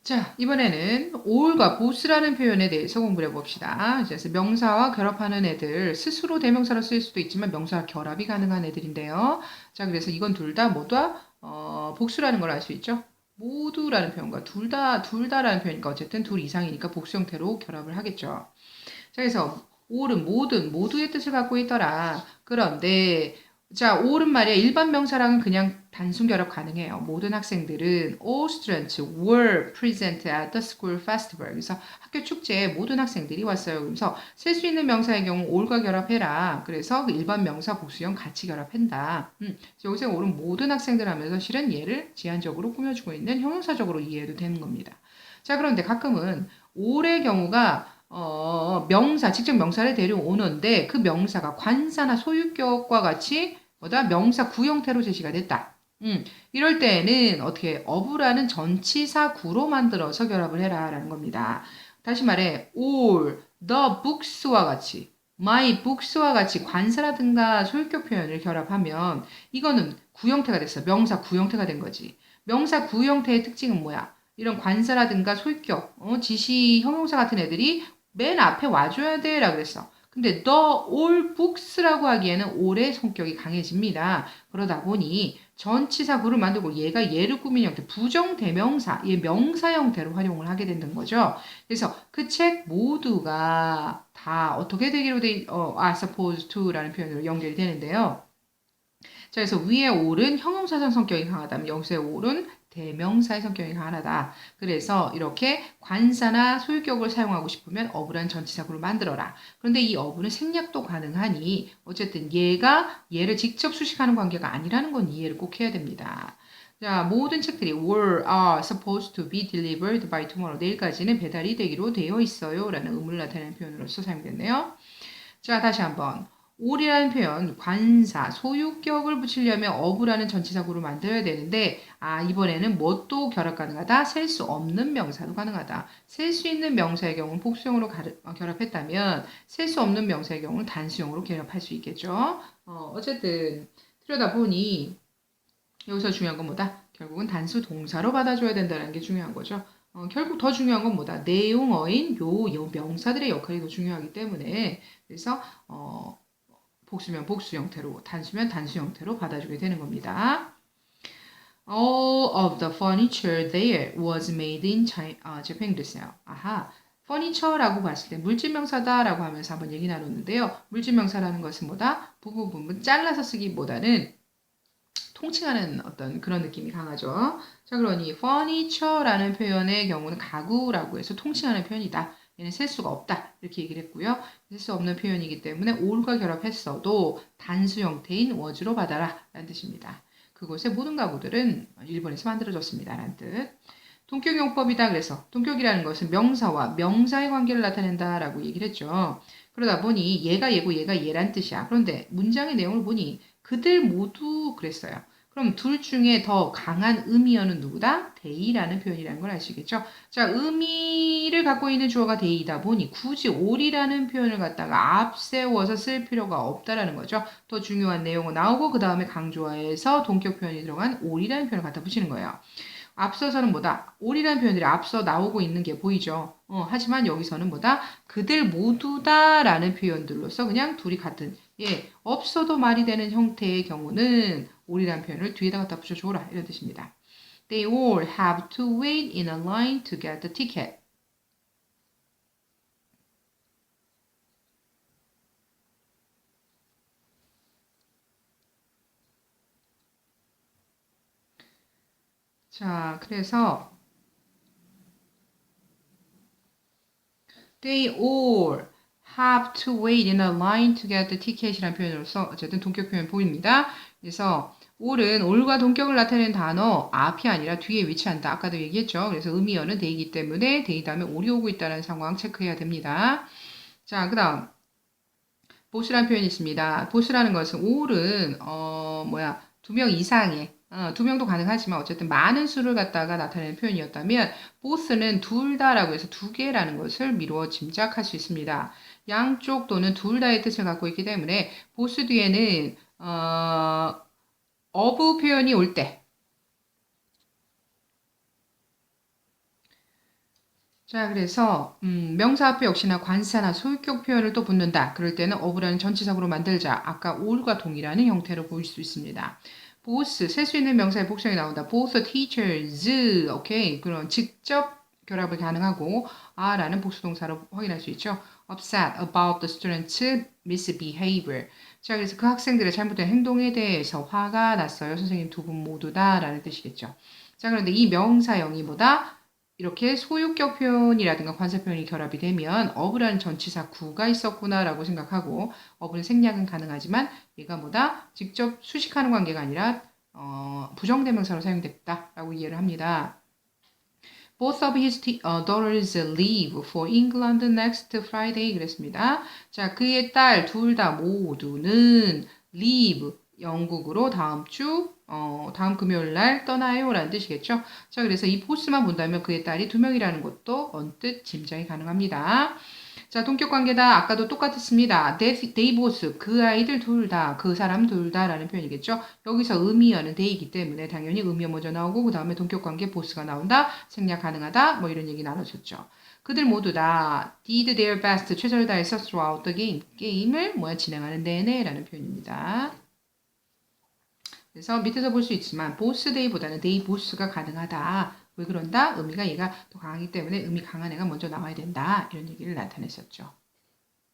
자, 이번에는 all과 both라는 표현에 대해서 공부를 해봅시다. 그래서 명사와 결합하는 애들, 스스로 대명사로 쓰일 수도 있지만 명사와 결합이 가능한 애들인데요. 자, 그래서 이건 둘 다 뭐다? 복수라는 걸 알 수 있죠. 모두라는 표현과 둘다라는 표현이니까 어쨌든 둘 이상이니까 복수 형태로 결합을 하겠죠. 자, 그래서 all은 모두의 뜻을 갖고 있더라. 그런데 자, all은 말이야 일반 명사랑은 그냥 단순 결합 가능해요. 모든 학생들은 all students were present at the school festival. 그래서 학교 축제에 모든 학생들이 왔어요. 그래서 쓸 수 있는 명사의 경우 all과 결합해라. 그래서 그 일반 명사 복수형 같이 결합한다. 여기서 all은 모든 학생들 하면서 실은 얘를 제한적으로 꾸며주고 있는 형용사적으로 이해해도 되는 겁니다. 자, 그런데 가끔은 all의 경우가 명사, 직접 명사를 데려오는데 그 명사가 관사나 소유격과 같이 뭐다? 명사 구 형태로 제시가 됐다. 이럴 때에는 어떻게 of라는 전치사 구로 만들어서 결합을 해라 라는 겁니다. 다시 말해 all the books와 같이 my books와 같이 관사라든가 소유격 표현을 결합하면 이거는 구 형태가 됐어. 명사 구 형태가 된 거지. 명사 구 형태의 특징은 뭐야? 이런 관사라든가 소유격, 지시, 형용사 같은 애들이 맨 앞에 와줘야 돼 라고 그랬어. 근데 the all books라고 하기에는 all의 성격이 강해집니다. 그러다 보니 전치사 구를 만들고 얘가 얘를 꾸민 형태, 부정대명사, 얘 명사 형태로 활용을 하게 된다는 거죠. 그래서 그 책 모두가 다 어떻게 되기로 are supposed to라는 표현으로 연결이 되는데요. 자, 그래서 위에 all은 형용사상 성격이 강하다면 여기서의 all은 대명사의 성격이 강하다. 그래서 이렇게 관사나 소유격을 사용하고 싶으면 of란 전치사구를 만들어라. 그런데 이 of는 생략도 가능하니 어쨌든 얘가 얘를 직접 수식하는 관계가 아니라는 건 이해를 꼭 해야 됩니다. 자, 모든 책들이 are supposed to be delivered by tomorrow. 내일까지는 배달이 되기로 되어 있어요. 라는 의문을 나타내는 표현으로서 사용됐네요. 자, 다시 한번. all이라는 표현, 관사, 소유격을 붙이려면 of라는 전치사구를 만들어야 되는데, 이번에는 뭣도 결합 가능하다? 셀 수 없는 명사도 가능하다. 셀 수 있는 명사의 경우는 복수형으로 결합했다면, 셀 수 없는 명사의 경우는 단수형으로 결합할 수 있겠죠. 어쨌든, 들여다보니, 여기서 중요한 건 뭐다? 결국은 단수 동사로 받아줘야 된다는 게 중요한 거죠. 결국 더 중요한 건 뭐다? 내용어인 요 명사들의 역할이 더 중요하기 때문에 그래서 복수면 복수 형태로 단수면 단수 형태로 받아주게 되는 겁니다. All of the furniture there was made in Japan 그랬어요. 아하. furniture라고 봤을 때 물질명사다라고 하면서 한번 얘기 나눴는데요. 물질명사라는 것은 뭐다? 부분 잘라서 쓰기보다는 통칭하는 어떤 그런 느낌이 강하죠. 자, 그러니 furniture라는 표현의 경우는 가구라고 해서 통칭하는 표현이다. 얘는 셀 수가 없다. 이렇게 얘기를 했고요. 셀 수 없는 표현이기 때문에 all과 결합했어도 단수 형태인 was로 받아라. 라는 뜻입니다. 그곳의 모든 가구들은 일본에서 만들어졌습니다. 라는 뜻. 동격용법이다. 그래서 동격이라는 것은 명사와 명사의 관계를 나타낸다. 라고 얘기를 했죠. 그러다 보니 얘가 얘고 얘가 얘란 뜻이야. 그런데 문장의 내용을 보니 그들 모두 그랬어요. 그럼 둘 중에 더 강한 의미어는 누구다? they라는 표현이라는 걸 아시겠죠? 자, 의미를 갖고 있는 주어가 they이다 보니 굳이 all이라는 표현을 갖다가 앞세워서 쓸 필요가 없다라는 거죠. 더 중요한 내용은 나오고 그 다음에 강조하에서 동격 표현이 들어간 all이라는 표현을 갖다 붙이는 거예요. 앞서서는 뭐다? all이라는 표현들이 앞서 나오고 있는 게 보이죠. 하지만 여기서는 뭐다? 그들 모두다 라는 표현들로서 그냥 둘이 같은 없어도 말이 되는 형태의 경우는 all이라는 표현을 뒤에다 갖다 붙여줘라 이런 뜻입니다. They all have to wait in a line to get the ticket. 자, 그래서 They all have to wait in a line to get the ticket이라는 표현으로서 어쨌든 동격 표현 보입니다. 그래서 all은 all과 동격을 나타내는 단어 앞이 아니라 뒤에 위치한다. 아까도 얘기했죠. 그래서 의미어는 they이기 때문에 they 다음에 all이 오고 있다는 상황 체크해야 됩니다. 자, 그 다음 보스라는 표현이 있습니다. 보스라는 것은 all은 두 명 이상의 두 명도 가능하지만 어쨌든 많은 수를 갖다가 나타내는 표현이었다면 both는 둘 다라고 해서 두 개라는 것을 미루어 짐작할 수 있습니다. 양쪽 또는 둘 다의 뜻을 갖고 있기 때문에 both 뒤에는 of 표현이 올 때 자, 그래서 명사 앞에 역시나 관사나 소유격 표현을 또 붙는다. 그럴 때는 of라는 전치사구로 만들자. 아까 all과 동일하는 형태로 보일 수 있습니다. both, 셀 수 있는 명사의 복성이 나온다. both teachers, 오케이. 그런 직접 결합을 가능하고 are라는 복수동사로 확인할 수 있죠. upset about the students' misbehavior. 자, 그래서 그 학생들의 잘못된 행동에 대해서 화가 났어요. 선생님 두 분 모두 다 라는 뜻이겠죠. 자, 그런데 이 명사 영이보다 이렇게 소유격 표현이라든가 관사 표현이 결합이 되면 of라는 전치사 구가 있었구나라고 생각하고 of는 생략은 가능하지만 얘가 뭐다? 직접 수식하는 관계가 아니라 부정대명사로 사용됐다라고 이해를 합니다. Both of his daughters leave for England next Friday 그랬습니다. 자, 그의 딸 둘 다 모두는 leave 영국으로 다음 금요일 날 떠나요 라는 뜻이겠죠. 자, 그래서 이 보스만 본다면 그의 딸이 두 명이라는 것도 언뜻 짐작이 가능합니다. 자, 동격 관계다. 아까도 똑같았습니다. they both, 그 아이들 둘 다, 그 사람 둘 다라는 표현이겠죠. 여기서 의미어는 they이기 때문에 당연히 의미어 먼저 나오고 그 다음에 동격 관계 both가 나온다. 생략 가능하다. 뭐 이런 얘기 나눠줬죠. 그들 모두 다 did their best, 최선을 다해서 throughout the game. 게임을 진행하는 내내라는 표현입니다. 그래서 밑에서 볼 수 있지만 both day보다는 they both가 가능하다. 왜 그런다? 의미가 얘가 더 강하기 때문에 의미 강한 애가 먼저 나와야 된다. 이런 얘기를 나타냈었죠.